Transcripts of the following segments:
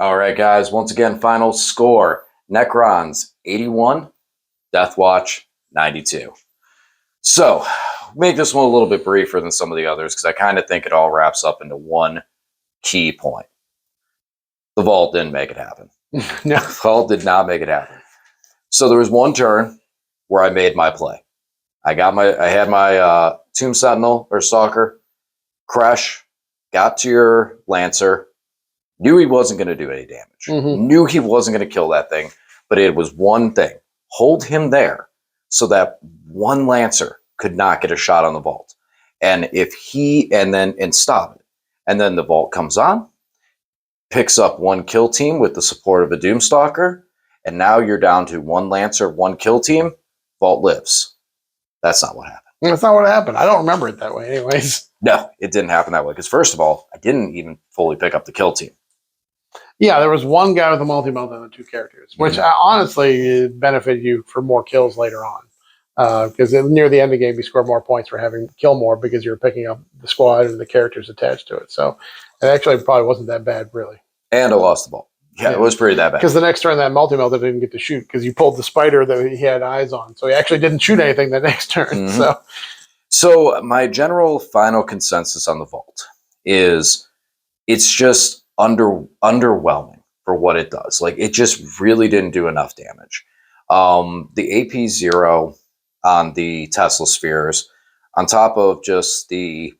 All right, guys. Once again, final score. Necrons 81, DeathWatch 92. So, make this one a little bit briefer than some of the others because I kind of think it all wraps up into one key point. The Vault didn't make it happen. No. The Vault did not make it happen. So there was one turn where I made my play. I had my Tomb Sentinel or Stalker, crash, got to your Lancer, knew he wasn't going to do any damage, knew he wasn't going to kill that thing, but it was one thing. Hold him there so that one Lancer could not get a shot on the Vault. And stop it. And then the Vault comes on, picks up one kill team with the support of a Doomstalker, and now you're down to one Lancer, one kill team, Vault lives. That's not what happened. That's not what happened. I don't remember it that way anyways. No, it didn't happen that way. Because first of all, I didn't even fully pick up the kill team. Yeah, there was one guy with a multi-melt on the two characters, which honestly benefited you for more kills later on. Because near the end of the game, you score more points for having kill more because you're picking up the squad and the characters attached to it. So it actually probably wasn't that bad, really. And I lost the ball. Yeah, it was pretty that bad. Because the next turn, that multi-melter didn't get to shoot because you pulled the spider that he had eyes on. So he actually didn't shoot anything the next turn. So my general final consensus on the Vault is it's just underwhelming for what it does. Like, it just really didn't do enough damage. The AP0 on the Tesla spheres, on top of just the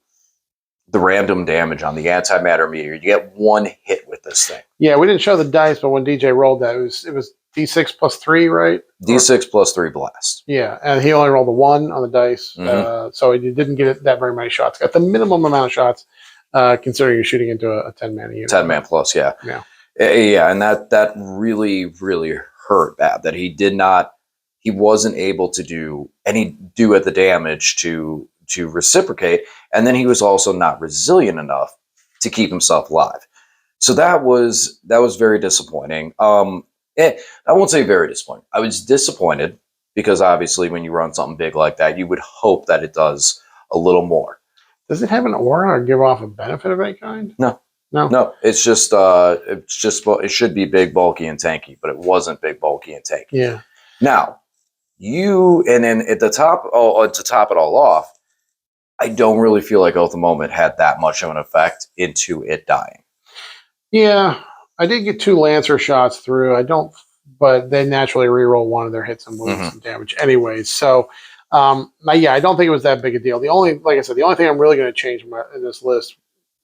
random damage on the antimatter meter, you get one hit with this thing. Yeah, we didn't show the dice, but when DJ rolled that, it was D6 plus 3, right? D6 plus 3 blast. Yeah, and he only rolled a 1 on the dice, so he didn't get that very many shots. Got the minimum amount of shots, considering you're shooting into a 10-man unit. 10-man plus, yeah. Yeah, and that really, really hurt bad, that he wasn't able to do the damage to reciprocate, and then he was also not resilient enough to keep himself alive. So that was very disappointing. I won't say very disappointing. I was disappointed because obviously when you run something big like that, you would hope that it does a little more. Does it have an aura or give off a benefit of any kind? No. It's just it should be big, bulky, and tanky, but it wasn't big, bulky, and tanky. Yeah. Now, and then to top it all off, I don't really feel like Oath of Moment had that much of an effect into it dying. Yeah. I did get 2 Lancer shots through. But they naturally reroll one of their hits and wounds and damage anyways. So, I don't think it was that big a deal. Like I said, the only thing I'm really going to change in this list,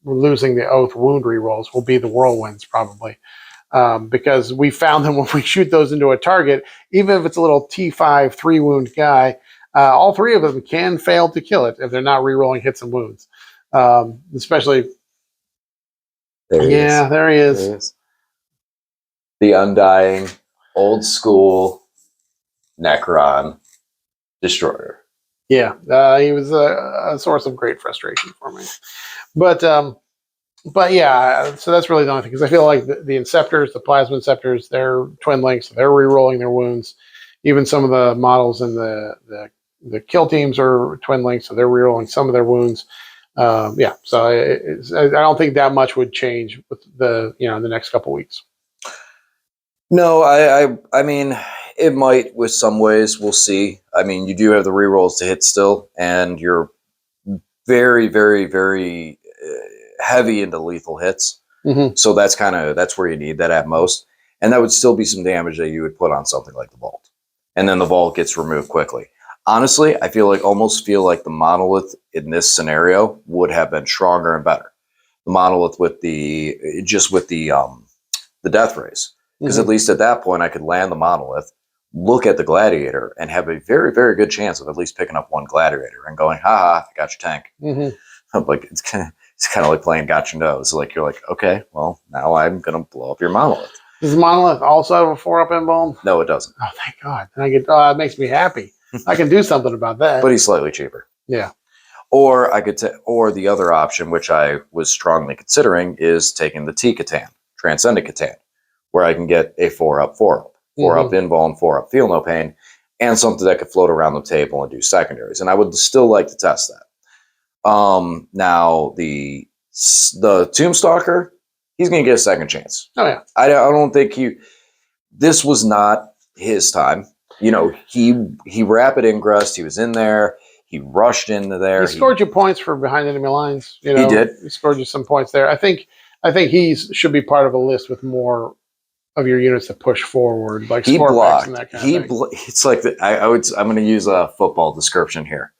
losing the Oath wound rerolls, will be the Whirlwinds probably. Because we found them when we shoot those into a target, even if it's a little T5 3-wound guy, all 3 of them can fail to kill it if they're not rerolling hits and wounds. Especially... There he is. There he is. The undying, old school Necron destroyer. Yeah, he was a source of great frustration for me. But yeah, so that's really the only thing, because I feel like the Inceptors, the Plasma Inceptors, they're twin links, they're re-rolling their wounds. Even some of the models in the kill teams are twin links, so they're re-rolling some of their wounds. So I don't think that much would change with the next couple weeks. No, I mean, it might with some ways. We'll see. I mean, you do have the rerolls to hit still, and you're very, very, very heavy into lethal hits. So that's where you need that at most, and that would still be some damage that you would put on something like the Vault, and then the Vault gets removed quickly. Honestly, I almost feel like the Monolith in this scenario would have been stronger and better. The Monolith with the Death Rays. Because at least at that point, I could land the Monolith, look at the Gladiator, and have a very, very good chance of at least picking up one Gladiator and going, "Ha, I got your tank." Like it's kind of like playing Got Your Nose. Like you're like, okay, well now I'm gonna blow up your Monolith. Does the Monolith also have a 4-up embalm? No, it doesn't. Oh, thank God! Then it makes me happy. I can do something about that. But he's slightly cheaper. Yeah. Or or the other option, which I was strongly considering, is taking the T-Catan, Transcendent Catan, where I can get a 4-up, 4-up, 4-up invuln, 4-up feel no pain, and something that could float around the table and do secondaries. And I would still like to test that. Now the Tombstalker, he's going to get a second chance. Oh yeah. I don't think this was not his time. You know, he rapid ingressed. He was in there. He rushed into there. He scored you points for behind enemy lines. You know, He did. He scored you some points there. I think he should be part of a list with more of your units to push forward, like He score blocked. and that kind of thing. It's like I'm going to use a football description here.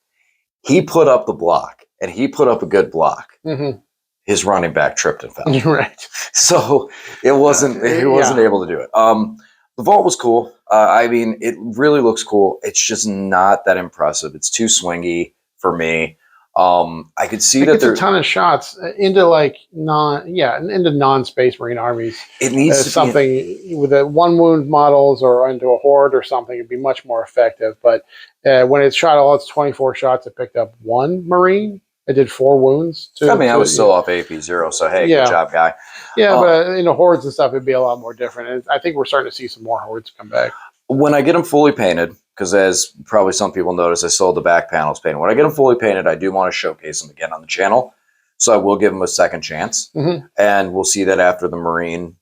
He put up the block, and he put up a good block. Mm-hmm. His running back tripped and fell. Right. So he wasn't able to do it. The vault was cool. I mean, it really looks cool. It's just not that impressive. It's too swingy for me. I could see that there's a ton of shots into into non-Space Marine armies. It needs to something with a one wound models or into a horde or something. It'd be much more effective. But when it's shot all its 24 shots, it picked up 1 Marine. It did 4 wounds. I was still off AP0, so hey, good job, guy. Yeah, but in the hordes and stuff, it'd be a lot more different. And I think we're starting to see some more hordes come back. When I get them fully painted, because as probably some people notice, I sold the back panels painted. When I get them fully painted, I do want to showcase them again on the channel. So I will give them a second chance. Mm-hmm. And we'll see that after the Marine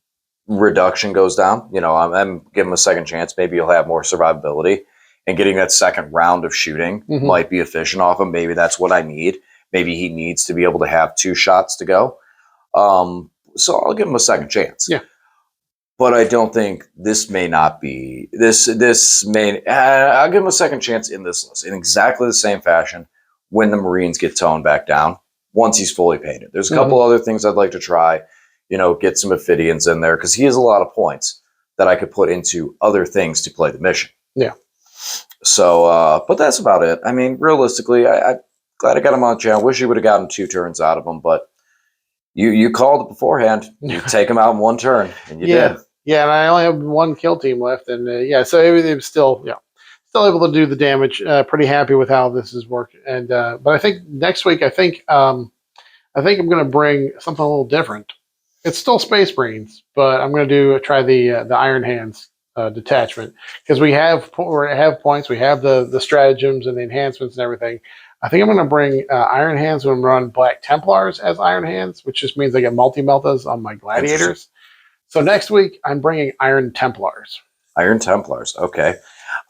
reduction goes down. You know, I'm giving them a second chance. Maybe you'll have more survivability. And getting that second round of shooting might be efficient off him. Maybe that's what I need. Maybe he needs to be able to have 2 shots to go. So I'll give him a second chance. Yeah. But I don't think this may not be this may. I'll give him a second chance in this list in exactly the same fashion when the Marines get toned back down once he's fully painted. There's a couple other things I'd like to try. You know, get some Ophidians in there because he has a lot of points that I could put into other things to play the mission. Yeah. So, but that's about it. I mean, realistically, I'm glad I got him on the channel. Wish you would have gotten 2 turns out of him, but you called it beforehand. You take him out in 1 turn, and you did. Yeah, and I only have 1 kill team left, and so it was still able to do the damage. Pretty happy with how this has worked, and but I think next week, I think I'm going to bring something a little different. It's still Space Marines, but I'm going to try the Iron Hands detachment because we have points, we have the stratagems and the enhancements and everything. I think I'm going to bring Iron Hands and run Black Templars as Iron Hands, which just means I get multi-meltas on my gladiators. So next week, I'm bringing Iron Templars. Iron Templars, okay.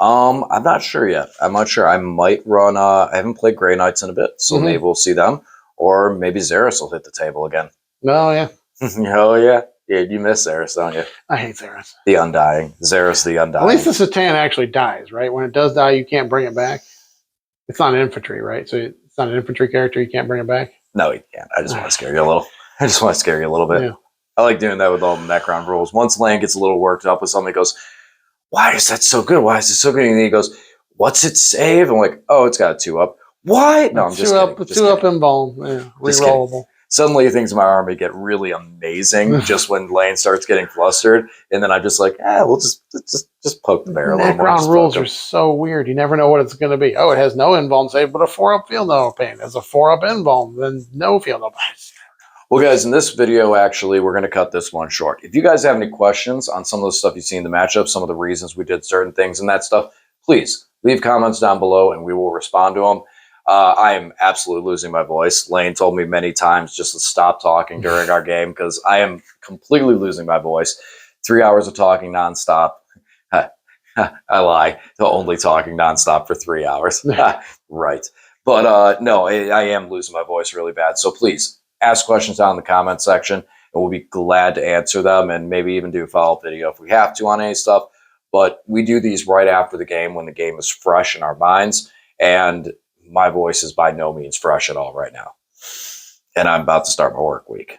I'm not sure yet. I'm not sure. I might run. I haven't played Grey Knights in a bit, so maybe we'll see them, or maybe Xeris will hit the table again. No, yeah. Oh yeah, you miss Xeris, don't you? I hate Xeris. The Undying, Xeris, the Undying. At least the Satan actually dies, right? When it does die, you can't bring it back. It's not an infantry, right? So it's not an infantry character. You can't bring it back. No, you can't. I just want to scare you a little. Bit. Yeah. I like doing that with all the Necron rules. Once Lane gets a little worked up with something, he goes, "Why is that so good? Why is it so good?" And then he goes, "What's it save?" I'm like, "Oh, it's got a 2-up." What? No, I'm just kidding. 2-up embalm. Yeah, rerollable. Suddenly things in my army get really amazing just when Lane starts getting flustered, and then I'm just like, we'll just poke the bear a little more. Necron rules are so weird. You never know what it's going to be. Oh, it has no embalm save, but a 4-up field no pain. It has a 4-up embalm, then no field no pain. Well, guys, in this video, actually, we're going to cut this one short. If you guys have any questions on some of the stuff you see in the matchup, some of the reasons we did certain things and that stuff, please leave comments down below and we will respond to them. I am absolutely losing my voice. Lane told me many times just to stop talking during our game because I am completely losing my voice. 3 hours of talking nonstop. I lie. Only talking nonstop for 3 hours. Right. But no, I am losing my voice really bad. So please ask questions down in the comment section and we'll be glad to answer them and maybe even do a follow-up video if we have to on any stuff. But we do these right after the game when the game is fresh in our minds. And my voice is by no means fresh at all right now. And I'm about to start my work week.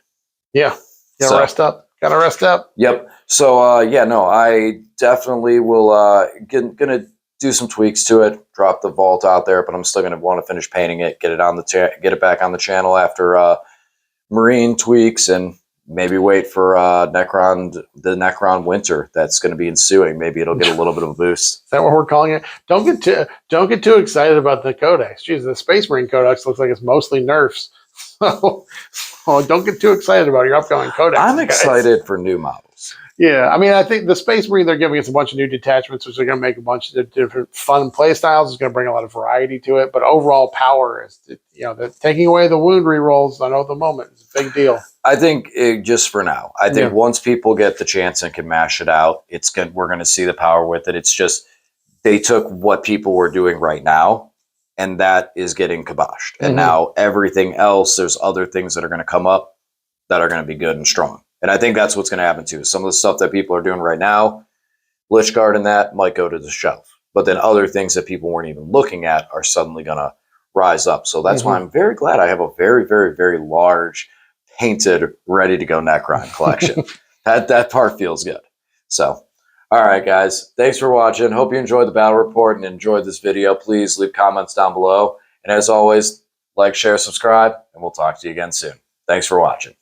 Yeah. Gotta rest up. Gotta rest up. Yep. So, I definitely will gonna do some tweaks to it, drop the vault out there, but I'm still gonna want to finish painting it, get it back on the channel after Marine tweaks, and maybe wait for the Necron winter that's going to be ensuing. Maybe it'll get a little bit of a boost. Is that what we're calling it? Don't get too excited about the Codex. Jeez, the Space Marine Codex looks like it's mostly nerfs. So don't get too excited about your upcoming Codex. I'm excited for new models. Yeah, I mean, I think the Space Marine, they're giving us a bunch of new detachments, which are going to make a bunch of different fun play styles. It's going to bring a lot of variety to it, but overall power is, they're taking away the wound rerolls. I know at the moment it's a big deal. I think just for now. I think once people get the chance and can mash it out, we're going to see the power with it. It's just they took what people were doing right now, and that is getting kiboshed. And now everything else, there's other things that are going to come up that are going to be good and strong. And I think that's what's going to happen too. Some of the stuff that people are doing right now, Lich Guard and that might go to the shelf. But then other things that people weren't even looking at are suddenly going to rise up. So that's why I'm very glad I have a very, very, very large, painted, ready to go Necron collection. that part feels good. So, all right, guys. Thanks for watching. Hope you enjoyed the battle report and enjoyed this video. Please leave comments down below. And as always, like, share, subscribe, and we'll talk to you again soon. Thanks for watching.